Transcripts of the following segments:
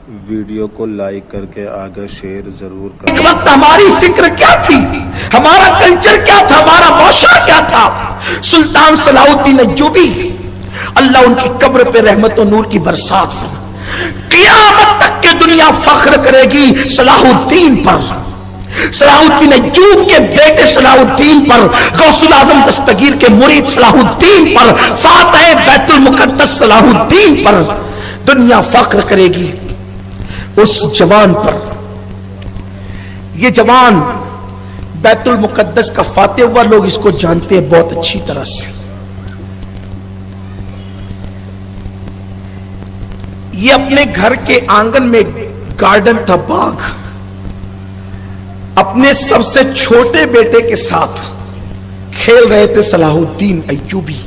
Video کو like کر کے آگے شیئر ضرور ایک کریں۔ وقت ہماری فکر کیا تھی، ہمارا کلچر کیا تھا، ہمارا معاشرہ کیا تھا۔ سلطان صلاح الدین ایوبی، اللہ ان کی قبر پہ رحمت و نور کی برسات فرمائے۔ قیامت تک کے دنیا فخر کرے گی صلاح الدین پر، صلاح الدین ایوب کے بیٹے صلاح الدین پر، غوث الاعظم دستگیر کے مرید صلاح الدین پر، فاتح بیت المقدس صلاح الدین پر دنیا فخر کرے گی۔ اس جوان پر، یہ جوان بیت المقدس کا فاتح ہوا، لوگ اس کو جانتے ہیں بہت اچھی طرح سے۔ یہ اپنے گھر کے آنگن میں گارڈن تھا، باغ، اپنے سب سے چھوٹے بیٹے کے ساتھ کھیل رہے تھے۔ صلاح الدین ایوبی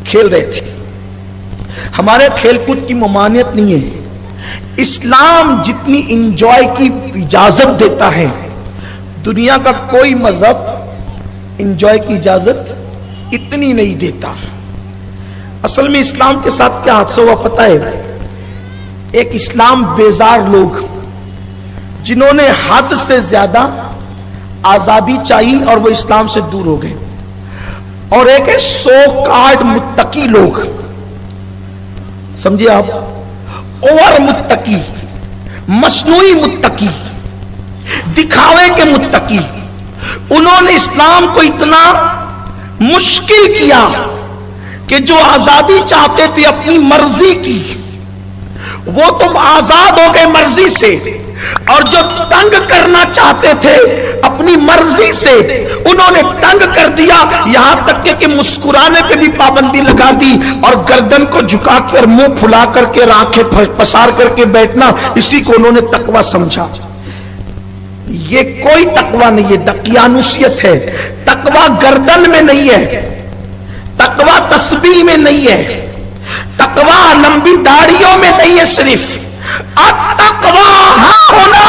کھیل رہے تھے۔ ہمارے کھیل کود کی ممانعت نہیں ہے، اسلام جتنی انجوائے کی اجازت دیتا ہے دنیا کا کوئی مذہب انجوائے کی اجازت اتنی نہیں دیتا۔ اصل میں اسلام کے ساتھ کیا حادثہ ہوا پتہ ہے؟ ایک اسلام بیزار لوگ جنہوں نے حد سے زیادہ آزادی چاہی اور وہ اسلام سے دور ہو گئے، اور ایک ہے سو کارڈ متقی لوگ، سمجھے آپ، اوور متقی، مصنوعی متقی، دکھاوے کے متقی۔ انہوں نے اسلام کو اتنا مشکل کیا کہ جو آزادی چاہتے تھے اپنی مرضی کی، وہ تم آزاد ہو گئے مرضی سے، اور جو تنگ کرنا چاہتے تھے اپنی مرضی سے انہوں نے تنگ کر دیا، یہاں تک کہ مسکرانے پہ بھی پابندی لگا دی، اور گردن کو جھکا کر منہ پھلا کر کے آنکھیں پسار کر کے بیٹھنا، اسی کو انہوں نے تقوی سمجھا۔ یہ کوئی تقوی نہیں ہے، دقیانوسیت ہے۔ تقوی گردن میں نہیں ہے، تقوی تسبیح میں نہیں ہے، تقوی لمبی داڑھیوں میں نہیں ہے، صرف التقوی ہاں ہونا،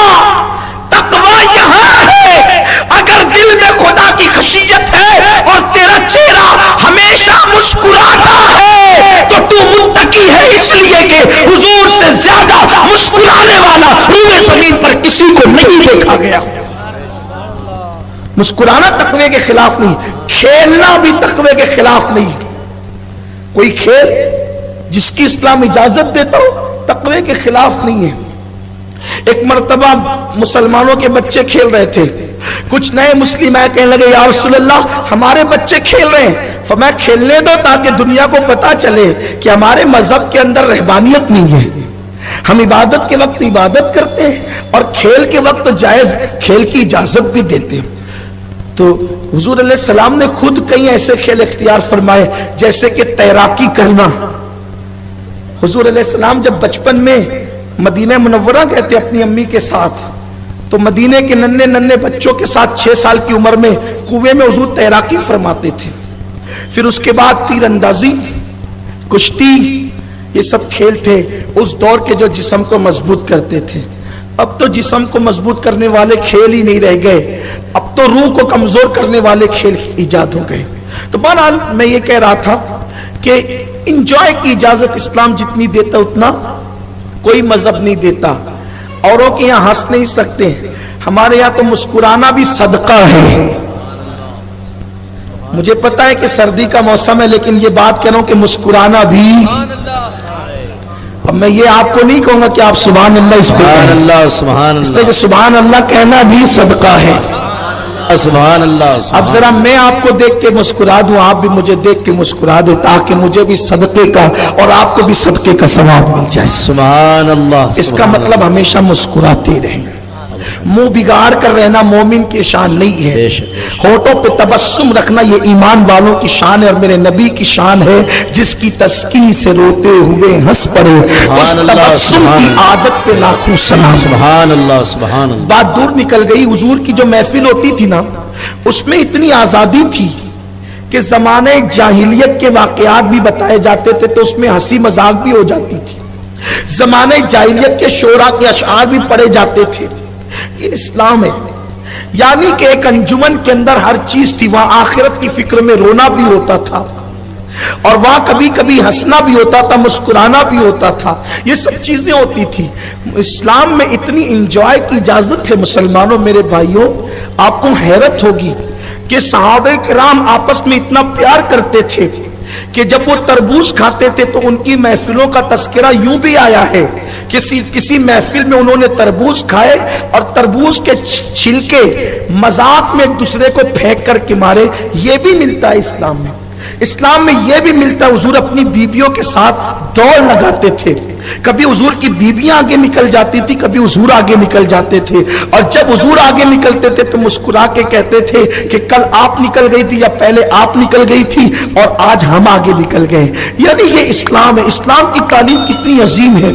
تقوی یہاں ہے۔ اگر دل میں خدا کی خشیت ہے اور تیرا چہرہ ہمیشہ مسکراتا ہے تو تو متقی ہے، اس لیے کہ حضور سے زیادہ مسکرانے والا روئے زمین پر کسی کو نہیں دیکھا گیا۔ مسکرانا تقوی کے خلاف نہیں، کھیلنا بھی تقوی کے خلاف نہیں۔ کوئی کھیل جس کی اسلام اجازت دیتا ہو تقوی کے خلاف نہیں ہے۔ ایک مرتبہ مسلمانوں کے بچے کھیل رہے تھے، کچھ نئے مسلم آئے، کہنے لگے یا رسول اللہ ہمارے بچے کھیل رہے ہیں۔ فرمایا کھیلنے دو تاکہ دنیا کو پتا چلے کہ ہمارے مذہب کے اندر رہبانیت نہیں ہے، ہم عبادت کے وقت عبادت کرتے ہیں اور کھیل کے وقت جائز کھیل کی اجازت بھی دیتے ہیں۔ تو حضور علیہ السلام نے خود کئی ایسے کھیل اختیار فرمائے جیسے کہ تیراکی کرنا۔ حضور علیہ السلام جب بچپن میں مدینہ منورہ گئے تھے اپنی امی کے ساتھ، تو مدینہ کے ننھے ننھے بچوں کے ساتھ 6 سال کی عمر میں کنویں میں حضور تیراکی فرماتے تھے۔ پھر اس کے بعد تیر اندازی، کشتی، یہ سب کھیل تھے اس دور کے جو جسم کو مضبوط کرتے تھے۔ اب تو جسم کو مضبوط کرنے والے کھیل ہی نہیں رہ گئے، اب تو روح کو کمزور کرنے والے کھیل ایجاد ہو گئے۔ تو بہرحال میں یہ کہہ رہا تھا کہ انجوائے کی اجازت اسلام جتنی دیتا اتنا کوئی مذہب نہیں دیتا۔ اوروں کے یہاں ہنس نہیں سکتے، ہمارے یہاں تو مسکرانا بھی صدقہ ہے۔ مجھے پتا ہے کہ سردی کا موسم ہے، لیکن یہ بات کہہ رہا ہوں کہ مسکرانا بھی، اب میں یہ آپ کو نہیں کہوں گا کہ آپ سبحان اللہ اس پہ سبحان اللہ، سبحان اس اللہ، لیے کہ سبحان اللہ کہنا بھی صدقہ ہے۔ سبحان اللہ۔ اب ذرا میں آپ کو دیکھ کے مسکرا دوں، آپ بھی مجھے دیکھ کے مسکرا دیں، تاکہ مجھے بھی صدقے کا اور آپ کو بھی صدقے کا ثواب مل جائے۔ سبحان اللہ۔ اس کا مطلب ہمیشہ مسکراتے رہیں۔ منہ بگاڑ کر رہنا مومن کی شان نہیں ہے، ہونٹوں پہ تبسم رکھنا یہ ایمان والوں کی شان ہے، اور میرے نبی کی شان ہے جس کی تسکین سے روتے ہوئے ہنس پڑے، اس تبسم کی عادت پہ لاکھوں سلام۔ سبحان اللہ، سبحان اللہ۔ بات دور نکل گئی، حضور کی جو محفل ہوتی تھی نا اس میں اتنی آزادی تھی کہ زمانے جاہلیت کے واقعات بھی بتائے جاتے تھے تو اس میں ہنسی مذاق بھی ہو جاتی تھی، زمانے جاہلیت کے شعرا کے اشعار بھی پڑھے جاتے تھے۔ یہ اسلام ہے، یعنی کہ ایک انجمن کے اندر ہر چیز تھی، وہاں آخرت کی فکر میں رونا بھی ہوتا تھا، اور وہاں کبھی کبھی ہنسنا بھی ہوتا تھا، مسکرانا بھی ہوتا تھا، یہ سب چیزیں ہوتی تھی۔ اسلام میں اتنی انجوائے کی اجازت ہے مسلمانوں، میرے بھائیوں، آپ کو حیرت ہوگی کہ صحابہ کرام آپس میں اتنا پیار کرتے تھے کہ جب وہ تربوز کھاتے تھے تو ان کی محفلوں کا تذکرہ یوں بھی آیا ہے، کسی محفل میں انہوں نے تربوز کھائے اور تربوز کے چھلکے مذاق میں ایک دوسرے کو پھینک کر کے مارے۔ یہ بھی ملتا ہے اسلام میں، اسلام میں یہ بھی ملتا ہے۔ حضور اپنی بیویوں کے ساتھ دوڑ لگاتے تھے، کبھی حضور کی بیویاں آگے نکل جاتی تھی، کبھی حضور آگے نکل جاتے تھے، اور جب حضور آگے نکلتے تھے تو مسکرا کے کہتے تھے کہ کل آپ نکل گئی تھی یا پہلے آپ نکل گئی تھی اور آج ہم آگے نکل گئے۔ یعنی یہ اسلام ہے، اسلام کی تعلیم کتنی عظیم ہے۔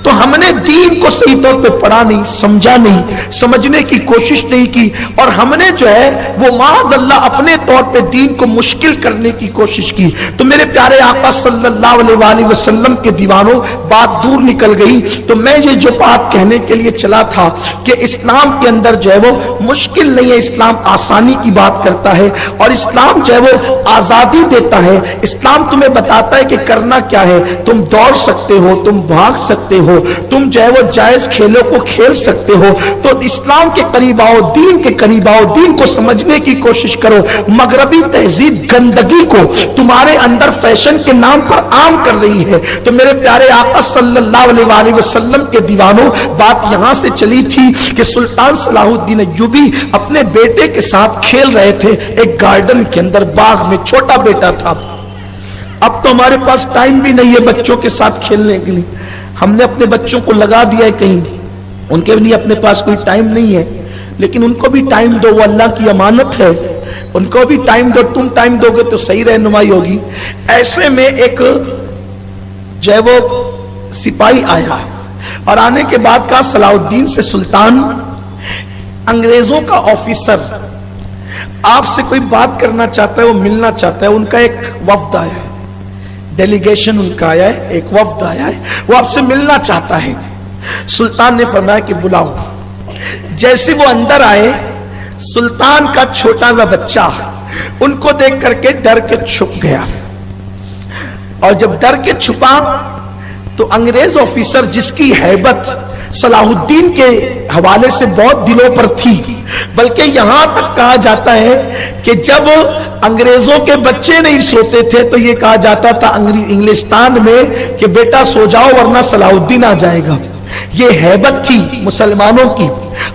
تو ہم نے دین کو صحیح طور پہ پڑھا نہیں، سمجھا نہیں، سمجھنے کی کوشش نہیں کی، اور ہم نے جو ہے وہ معاذ اللہ اپنے طور پہ دین کو مشکل کرنے کی کوشش کی۔ تو میرے پیارے آقا صلی اللہ علیہ وآلہ وسلم کے دیوانوں، بات دور نکل گئی۔ تو میں یہ جو بات کہنے کے لیے چلا تھا کہ اسلام کے اندر جو ہے وہ مشکل نہیں ہے، اسلام آسانی کی بات کرتا ہے، اور اسلام جو ہے وہ آزادی دیتا ہے۔ اسلام تمہیں بتاتا ہے کہ کرنا کیا ہے، تم دوڑ سکتے ہو، تم بھاگ سکتے ہو، تم جو ہے وہ جائز کھیلوں کو کھیل سکتے ہو۔ تو اسلام کے قریب آؤ، دین کے قریب آؤ، دین کو سمجھنے کی کوشش کرو۔ مغربی تہذیب گندگی کو تمہارے اندر فیشن کے نام پر عام کر رہی ہے۔ تو میرے پیارے آقا صلی اللہ علیہ وآلہ وسلم کے دیوانوں، بات یہاں سے چلی تھی کہ سلطان صلاح الدین ایوبی اپنے بیٹے کے ساتھ کھیل رہے تھے ایک گارڈن کے اندر، باغ میں، چھوٹا بیٹا تھا۔ اب تو ہمارے پاس ٹائم بھی نہیں ہے بچوں کے ساتھ کھیلنے کے لیے، ہم نے اپنے بچوں کو لگا دیا ہے کہیں، ان کے لیے اپنے پاس کوئی ٹائم نہیں ہے، لیکن ان کو بھی ٹائم دو، وہ اللہ کی امانت ہے، ان کو بھی ٹائم دو، تم ٹائم دو گے تو صحیح رہنمائی ہوگی۔ ایسے میں ایک جو ہے وہ سپاہی آیا، اور آنے کے بعد کہا صلاح الدین سے، سلطان، انگریزوں کا آفیسر آپ سے کوئی بات کرنا چاہتا ہے، وہ ملنا چاہتا ہے، ان کا ایک وفد آیا ہے، ڈیلیگیشن ان کا آیا ہے، ایک وفد آیا ہے، وہ آپ سے ملنا چاہتا ہے۔ سلطان نے فرمایا کہ بلاؤ۔ جیسے وہ اندر آئے، سلطان کا چھوٹا سا بچہ ان کو دیکھ کر کے ڈر کے چھپ گیا، اور جب ڈر کے چھپا تو انگریز آفیسر جس کی ہیبت صلاح الدین کے حوالے سے بہت دلوں پر تھی، بلکہ یہاں تک کہا جاتا ہے کہ جب انگریزوں کے بچے نہیں سوتے تھے تو یہ کہا جاتا تھا انگلستان میں کہ بیٹا سو جاؤ ورنہ صلاح الدین آ جائے گا۔ یہ ہیبت تھی مسلمانوں کی،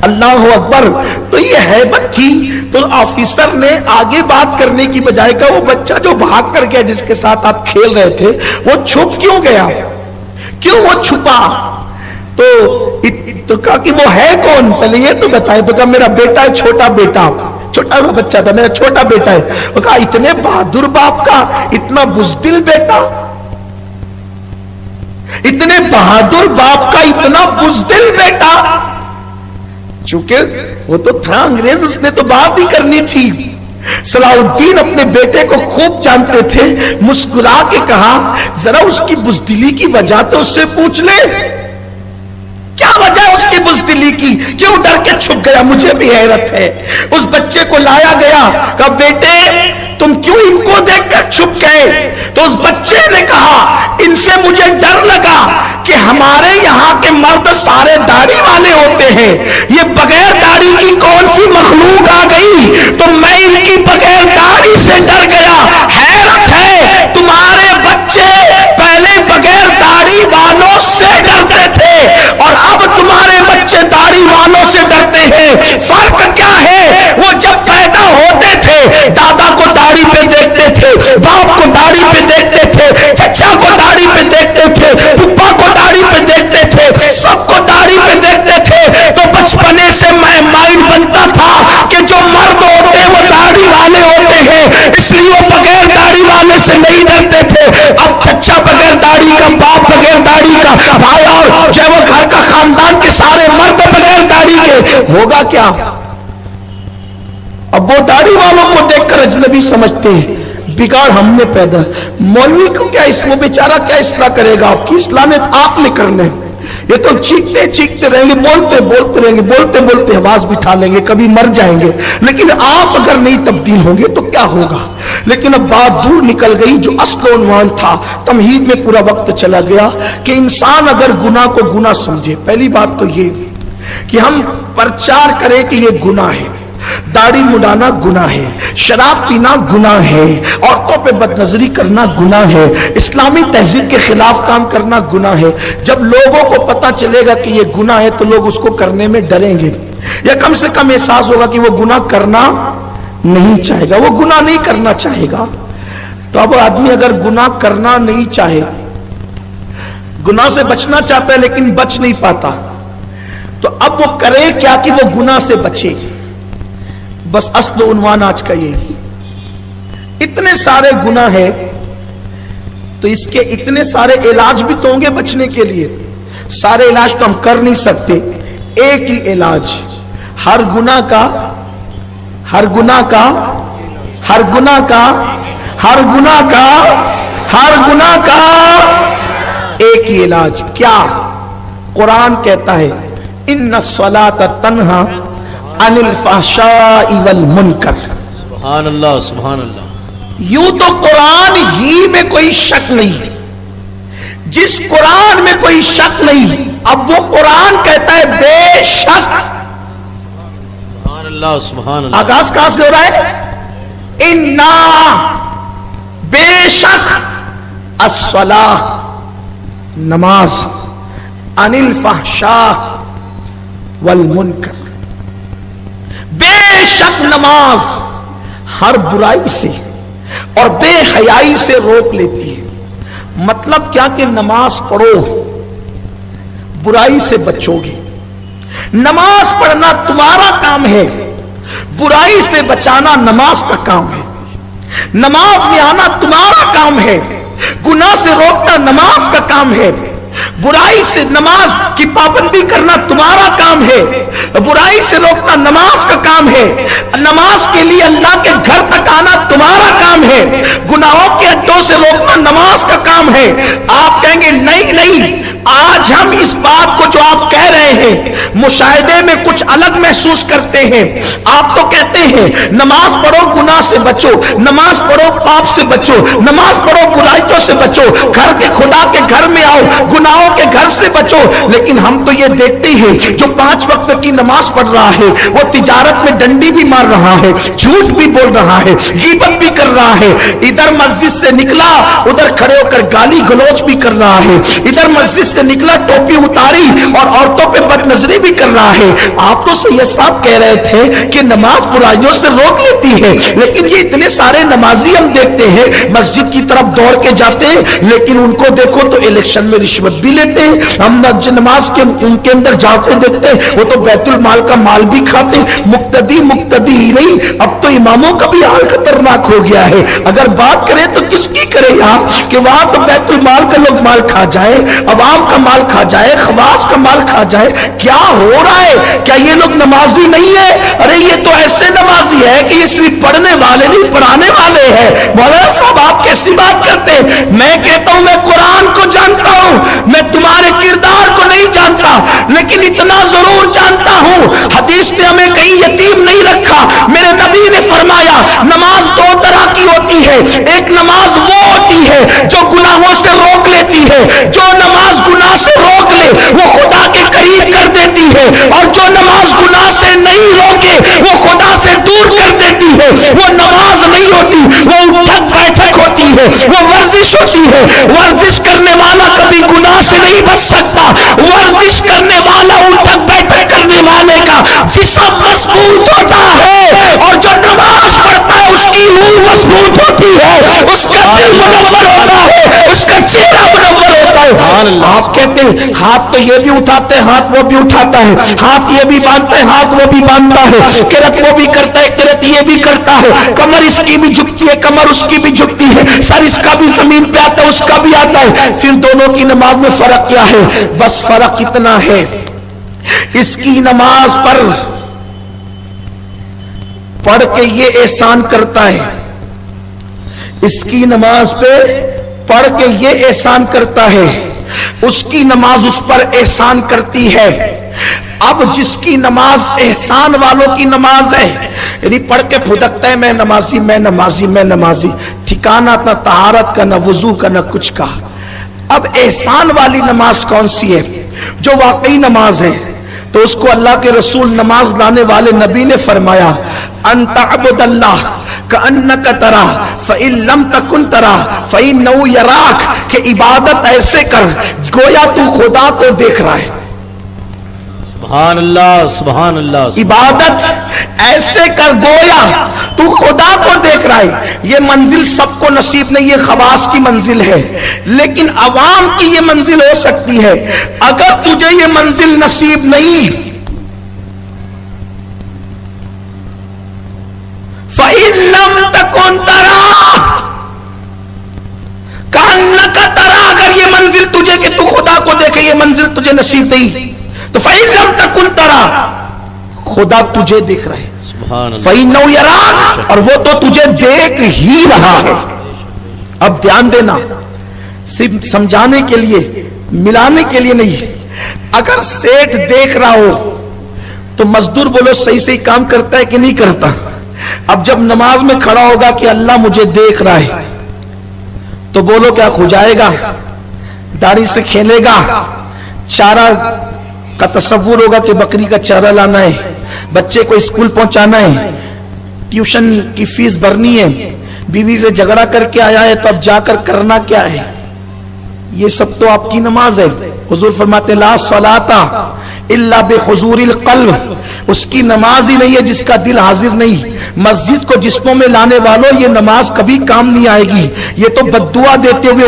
اللہ اکبر۔ تو یہ ہیبت تھی، تو آفیسر نے آگے بات کرنے کی بجائے کہ وہ بچہ جو بھاگ کر گیا جس کے ساتھ آپ کھیل رہے تھے وہ چھپ کیوں گیا، کیوں وہ چھپا؟ تو کہا کہ وہ ہے کون، پہلے یہ تو بتائے۔ تو کہا میرا بیٹا ہے، چھوٹا بیٹا، چھوٹا سا بچہ تھا، میرا چھوٹا بیٹا ہے۔ وہ کہا اتنے بہادر باپ کا اتنا بزدل بیٹا، اتنے بہادر باپ کا اتنا بزدل بیٹا، چونکہ وہ تو تھا انگریز، اس نے تو بات ہی کرنی تھی۔ صلاح الدین اپنے بیٹے کو خوب جانتے تھے، مسکرا کے کہا ذرا اس کی بزدلی کی وجہ تو اس سے پوچھ لے، کیا وجہ ہے اس کی بزدلی کی، کیوں ڈر کے چھپ گیا؟ مجھے بھی حیرت ہے۔ اس بچے کو لایا گیا، کہا بیٹے تم کیوں ان کو دیکھ کر چھپ گئے؟ تو اس بچے نے کہا ان سے مجھے ڈر لگا کہ ہمارے یہاں کے مرد سارے داڑھی والے ہوتے ہیں، یہ بغیر داڑھی کی کون سی مخلوق آ گئی، تو میں ان کی بغیر داڑھی سے ڈر گیا۔ حیرت ہے تمہارے بچے پہلے بغیر داڑھی والوں سے ڈرتے تھے اور اب تمہارے بچے داڑھی والوں سے ڈرتے ہیں، فرق کیا ہے؟ وہ جب پیدا ہوتے تھے دادا کو داڑھی پہ دیکھتے تھے، باپ کو داڑھی پہ دیکھتے تھے، چچا کو داڑھی پہ دیکھتے تھے، پپا کو داڑھی پہ دیکھتے تھے، سب کو داڑھی پہ دیکھتے تھے، تو بچپنے سے مائنڈ بنتا تھا کہ جو مرد ہوتے ہیں وہ داڑھی والے ہوتے ہیں، اس لیے وہ بغیر داڑھی والے سے نہیں ڈرتے تھے۔ اب چچا بغیر داڑھی کا، باپ بغیر داڑھی کا، بھائی اور جو وہ گھر کا خاندان کے سارے مرد بغیر داڑھی کے، ہوگا کیا؟ اب وہ داڑھی والوں کو دیکھ کر اجنبی سمجھتے ہیں، بگاڑ ہم نے پیدا، مولوی کو کیا، اس وہ بیچارہ کیا اصلاح کرے گا؟ آپ کی اصلاح میں آپ نے کرنا ہے، یہ تو چیختے چیختے رہیں گے، بولتے بولتے رہیں گے، بولتے بولتے آواز بٹھا لیں گے، کبھی مر جائیں گے، لیکن آپ اگر نہیں تبدیل ہوں گے تو کیا ہوگا؟ لیکن اب بات دور نکل گئی، جو اصل عنوان تھا تمہید میں پورا وقت چلا گیا کہ انسان اگر گناہ کو گناہ سمجھے، پہلی بات تو یہ کہ ہم پرچار کریں کہ یہ گناہ ہے، داڑھی مڈانا گناہ ہے، شراب پینا گناہ ہے، عورتوں پہ بد نظری کرنا گناہ ہے، اسلامی تہذیب کے خلاف کام کرنا گناہ ہے۔ جب لوگوں کو پتا چلے گا کہ یہ گناہ ہے تو لوگ اس کو کرنے میں ڈریں گے، یا کم سے کم احساس ہوگا کہ وہ گناہ کرنا نہیں چاہے گا، وہ گناہ نہیں کرنا چاہے گا۔ تو اب آدمی اگر گناہ کرنا نہیں چاہے، گناہ سے بچنا چاہتا ہے لیکن بچ نہیں پاتا، تو اب وہ کرے کیا کہ وہ گناہ سے بچے؟ بس اصل عنوان آج کا یہی، اتنے سارے گناہ ہیں تو اس کے اتنے سارے علاج بھی تو ہوں گے بچنے کے لیے، سارے علاج تو ہم کر نہیں سکتے، ایک ہی علاج ہر گناہ کا، ہر گناہ کا، ہر گناہ کا، ہر گناہ کا، ہر گناہ کا ایک ہی علاج، کیا؟ قرآن کہتا ہے ان الصلاۃ تنہا عن الفحشاء والمنکر۔ سبحان اللہ، سبحان اللہ۔ یوں تو قرآن ہی میں کوئی شک نہیں، جس قرآن میں کوئی شک نہیں، اب وہ قرآن کہتا ہے بے شک۔ سبحان اللہ، سبحان اللہ۔ آغاز کہاں سے ہو رہا ہے؟ انا، بے شک، الصلاۃ، نماز، عن الفحشاء والمنکر، بے شک نماز ہر برائی سے اور بے حیائی سے روک لیتی ہے۔ مطلب کیا کہ نماز پڑھو، برائی سے بچو گے، نماز پڑھنا تمہارا کام ہے، برائی سے بچانا نماز کا کام ہے، نماز میں آنا تمہارا کام ہے، گناہ سے روکنا نماز کا کام ہے، برائی سے نماز کی پابندی کرنا تمہارا کام ہے، برائی سے روکنا نماز کا کام ہے، نماز کے لیے اللہ کے گھر تک آنا تمہارا کام ہے، گناہوں کے اڈوں سے روکنا نماز کا کام ہے۔ آپ کہیں گے نہیں نہیں، آج ہم اس بات کو جو آپ کہہ رہے ہیں مشاہدے میں کچھ الگ محسوس کرتے ہیں۔ آپ تو کہتے ہیں نماز پڑھو گناہ سے بچو، نماز پڑھو پاپ سے بچو، نماز پڑھو برائیوں سے بچو، گھر کے خدا کے گھر میں آؤ، گناہوں کے گھر سے بچو، لیکن ہم تو یہ دیکھتے ہیں جو 5 وقت کی نماز پڑھ رہا ہے وہ تجارت میں ڈنڈی بھی مار رہا ہے، جھوٹ بھی بول رہا ہے، غیبت بھی کر رہا ہے، ادھر مسجد سے نکلا ادھر کھڑے ہو کر گالی گلوچ بھی کر رہا ہے، ادھر مسجد سے نکلا ٹوپی اتاری اور عورتوں پہ بد نظری بھی کر رہا ہے۔ آپ تو سید صاحب کہہ رہے تھے کہ نماز برائیوں سے روک لیتی ہے، لیکن یہ اتنے سارے نمازی ہم دیکھتے ہیں مسجد کی طرف دوڑ کے جاتے ہیں، لیکن ان کو دیکھو تو الیکشن میں رشوت بھی لیتے ہیں، ہم نماز کے ان کے اندر جا کے دیکھتے ہیں وہ تو بیت المال کا مال بھی کھاتے ہیں۔ مقتدی ہی نہیں، اب تو اماموں کا بھی حال خطرناک ہو گیا ہے۔ اگر بات کریں تو کس کی کرے یہاں کہ وہاں تو بیت المال کا لوگ مال کھا جائے، عوام کا مال کھا جائے، خواص کا مال کھا جائے، کیا ہو رہا ہے؟ کیا یہ لوگ نمازی نہیں ہے؟ ارے یہ تو ایسے نمازی ہے کہ یہ صرف پڑھنے والے نہیں پڑھانے والے ہیں۔ مولانا صاحب آپ کیسی بات کرتے ہیں؟ میں کہتا ہوں میں قرآن کو جانتا ہوں، میں تمہارے کردار کو نہیں جانتا، لیکن اتنا ضرور جانتا ہوں حدیث نے ہمیں کہیں یتیم نہیں رکھا۔ میرے نبی نے فرمایا نماز 2 طرح کی ہوتی ہے، ایک نماز وہ ہوتی ہے جو گناہوں سے روک لیتی ہے، جو نماز گناہ سے روک لے وہ خدا کے قریب کر دیتی ہے، اور جو نماز گناہ سے نہیں روکے وہ خدا سے دور کر دیتی ہے۔ وہ نماز نہیں ہوتی، وہ اٹھک بیٹھک ہوتی ہے، وہ ورزش ہوتی ہے۔ ورزش کرنے والا کبھی گناہ سے نہیں بچ سکتا، ورزش کرنے والا اٹھک بیٹھک کرنے والے کا جسم مضبوط ہوتا ہے، اور جو نماز پڑھتا ہے اس کی روح مضبوط ہوتی ہے، اس کا دل منور ہوتا ہے، اس کا چہرہ منور ہوتا ہے۔ آپ کہتے ہیں ہاتھ تو یہ بھی اٹھاتے ہیں، ہاتھ وہ بھی اٹھاتا ہے، ہاتھ یہ بھی باندھتا ہے، ہاتھ وہ بھی باندھتا ہے، قرت وہ بھی کرتا ہے، قرت یہ بھی کرتا ہے، کمر اس کی بھی جھکتی ہے، کمر اس کی بھی جھکتی ہے، سر اس کا بھی زمین پہ آتا ہے، اس کا بھی آتا ہے۔ پھر دونوں کی نماز میں فرق کیا ہے؟ بس فرق اتنا ہے اس کی نماز پر پڑھ کے یہ احسان کرتا ہے، اس کی نماز پہ پڑھ کے یہ احسان کرتا ہے اس کی نماز اس پر احسان کرتی ہے. اب جس کی نماز احسان والوں کی نماز ہے، یعنی پڑھ کے پھدکتا ہے میں نمازی میں نمازی میں نمازی، ٹھکانہ نہ طہارت کا نہ وضو کا نہ کچھ کا. اب احسان والی نماز کون سی ہے؟ جو واقعی نماز ہے. تو اس کو اللہ کے رسول نماز لانے والے نبی نے فرمایا ان تعبد اللہ کأنک تراہ فإن لم تکن تراہ فإنہ یراک، کہ عبادت ایسے کر گویا تو خدا کو دیکھ رہا ہے. سبحان اللہ سبحان اللہ. عبادت ایسے کر گویا تو خدا کو دیکھ رہا ہے. یہ منزل سب کو نصیب نہیں، یہ خواص کی منزل ہے، لیکن عوام کی یہ منزل ہو سکتی ہے. اگر تجھے یہ منزل نصیب نہیں، فَإِن لَمْ تَكُنْ تَرَاهُ كَأَنَّكَ تَرَاهُ، اگر یہ منزل تجھے کہ تو خدا کو دیکھے یہ منزل تجھے نصیب نہیں، تو فَإِن لَمْ تَكُنْ تَرَاهُ، خدا تجھے دیکھ رہا ہے. فَإِنَّهُ يَرَاكَ، اور وہ تو تجھے دیکھ ہی رہا ہے. اب دھیان دینا، صرف سمجھانے کے لیے ملانے کے لیے نہیں. اگر سیٹھ دیکھ رہا ہو تو مزدور بولو صحیح صحیح کام کرتا ہے کہ نہیں کرتا. اب جب نماز میں کھڑا ہوگا کہ اللہ مجھے دیکھ رہا ہے تو بولو کیا کھو جائے گا، داڑھی سے کھیلے گا، چارہ کا تصور ہوگا کہ بکری کا چارہ لانا ہے، بچے کو اسکول پہنچانا ہے، ٹیوشن کی فیس بھرنی ہے، بیوی سے جھگڑا کر کے آیا ہے تو اب جا کر کرنا کیا ہے. یہ سب تو آپ کی نماز ہے. حضور فرماتے لا صلاۃ الا بحضور القلب، اس کی نماز ہی نہیں ہے جس کا دل حاضر نہیں. مسجد کو جسموں میں لانے والوں یہ نماز کبھی کام نہیں آئے گی، یہ تو بددعا دیتے ہوئے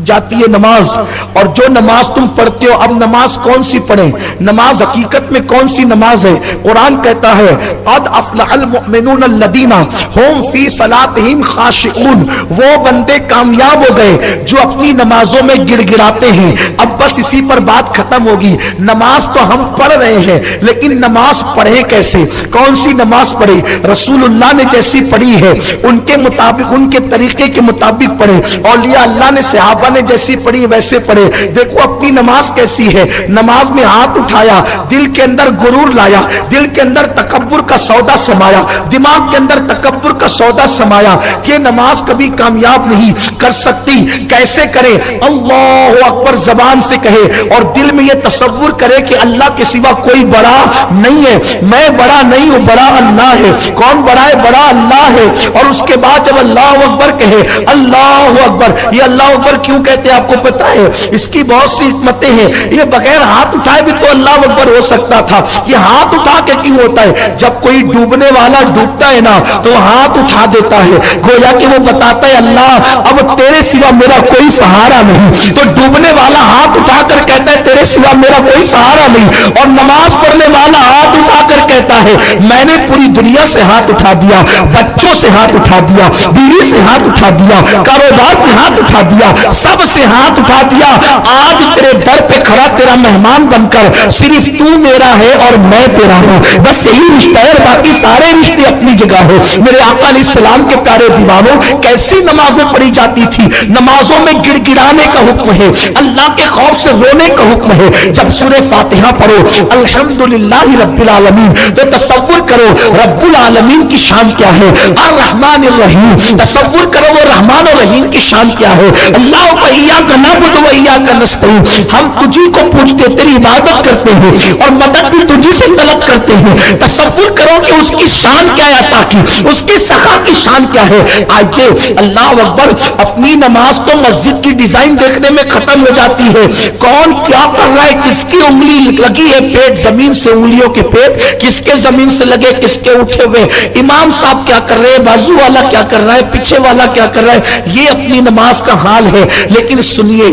جاتی ہے نماز. اور جو نماز تم پڑھتے ہو، اب نماز کون سی پڑھیں؟ نماز حقیقت میں کون سی نماز ہے؟ قرآن کہتا ہے قد افلح المؤمنون الذین هم فی صلاتہم خاشعون، وہ بندے کامیاب ہو گئے جو اپنی نمازوں میں گڑ گڑاتے ہیں. اب بس اسی پر بات ختم ہوگی. نماز تو ہم پڑھ رہے ہیں لیکن نماز پڑھے کیسے؟ کون سی نماز پڑھے؟ رسول اللہ نے جیسی پڑھی ہے ان کے مطابق، ان کے طریقے کے مطابق پڑھے. اولیاء اللہ نے صحابہ نے جیسی پڑھی ویسے پڑھے. دیکھو اپنی نماز کیسی ہے. نماز میں ہاتھ اٹھایا، دل کے اندر غرور لایا، دل کے اندر تکبر کا سودا سمایا، دماغ کے اندر تکبر کا سودا سمایا. یہ نماز کبھی کامیاب نہیں کر سکتی. کیسے کرے؟ اللہ اکبر زبان سے کہے اور دل میں یہ تصور کرے کہ اللہ کے سوا کوئی بڑا نہیں ہے، میں بڑا نہیں ہوں، بڑا اللہ ہے. کون بڑا ہے؟ بڑا اللہ ہے. اور اس کے بعد جب اللہ اکبر کہے، اللہ اکبر، یہ اللہ اکبر کیوں کہتے ہیں آپ کو پتا ہے؟ اس کی بہت سی حکمتیں ہیں. یہ بغیر ہاتھ اٹھائے بھی تو اللہ اکبر ہو سکتا تھا، یہ ہاتھ اٹھا کے کیوں ہوتا ہے؟ جب کوئی ڈوبنے والا ڈوبتا ہے نا تو ہاتھ اٹھا دیتا ہے، گویا کہ وہ بتاتا ہے اللہ اب تیرے سوا میرا کوئی سہارا نہیں. تو ڈوبنے والا ہاتھ اٹھا کر کہتا ہے تیرے سوا میرا کوئی سہارا نہیں. اور نماز پڑھنے والا ہاتھ اٹھا کر کہتا ہے میں نے پوری دنیا سے ہاتھ اٹھا دیا، بچوں سے ہاتھ اٹھا دیا، بیوی سے ہاتھ اٹھا دیا، کاروبار سے ہاتھ اٹھا دیا، سب سے ہاتھ اٹھا دیا. آج تیرے در پہ کھڑا تیرا مہمان بن کر صرف تو میرا ہے اور میں تیرا ہوں، بس یہی رشتہ ہے، باقی سارے رشتے اپنی جگہ ہے. میرے آقا علیہ السلام کے پیارے دیوانوں کیسی نمازیں پڑھی جاتی تھی. نمازوں میں گڑ گڑانے کا حکم ہے، اللہ کے خوف سے رونے کا حکم ہے. جب سورہ فاتحہ پڑھو الحمدللہ رب العالمین تو تصور کرو رب العالمین کی شان کیا ہے، الرحمن الرحیم، تصور کرو وہ رحمان اور رحیم کی شان کیا ہے. اللہ ایاک نعبد و ایاک نستعین، ہم تجھی کو پوچھتے تیری عبادت کرتے ہیں اور مدد بھی تجھی سے طلب کرتے ہیں. تصور کرو کہ اس کی شان کیا ہے، عطا کی اس کی سخا کی شان کیا ہے. آئیے اللہ اکبر، اپنی نماز تو مسجد کی ڈیزائن دیکھنے میں ختم ہو جاتی ہے. کون کیا کر رہا ہے، کس کی انگلی لگی ہے پیٹ زمین سے، انگلیوں کے پیٹ کس کے زمین سے لگے، کس کے اٹھے ہوئے، امام صاحب کیا کر رہے ہیں، بازو والا کیا کر رہا ہے، پیچھے والا کیا کر رہا ہے. یہ اپنی نماز کا حال ہے. لیکن سنیے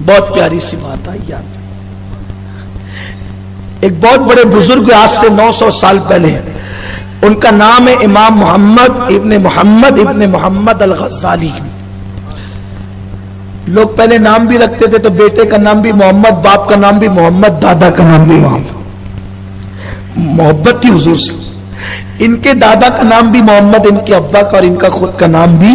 بہت پیاری سی بات آئی یاد. ایک بہت بڑے بزرگ آج سے 900 سال پہلے، ان کا نام ہے امام محمد ابن محمد الغزالی. لوگ پہلے نام بھی رکھتے تھے تو بیٹے کا نام بھی محمد، باپ کا نام بھی محمد، دادا کا نام بھی محمد. محبت تھی حضور سے. ان کے دادا کا نام بھی محمد، ان کے ابا کا اور ان کا خود کا نام بھی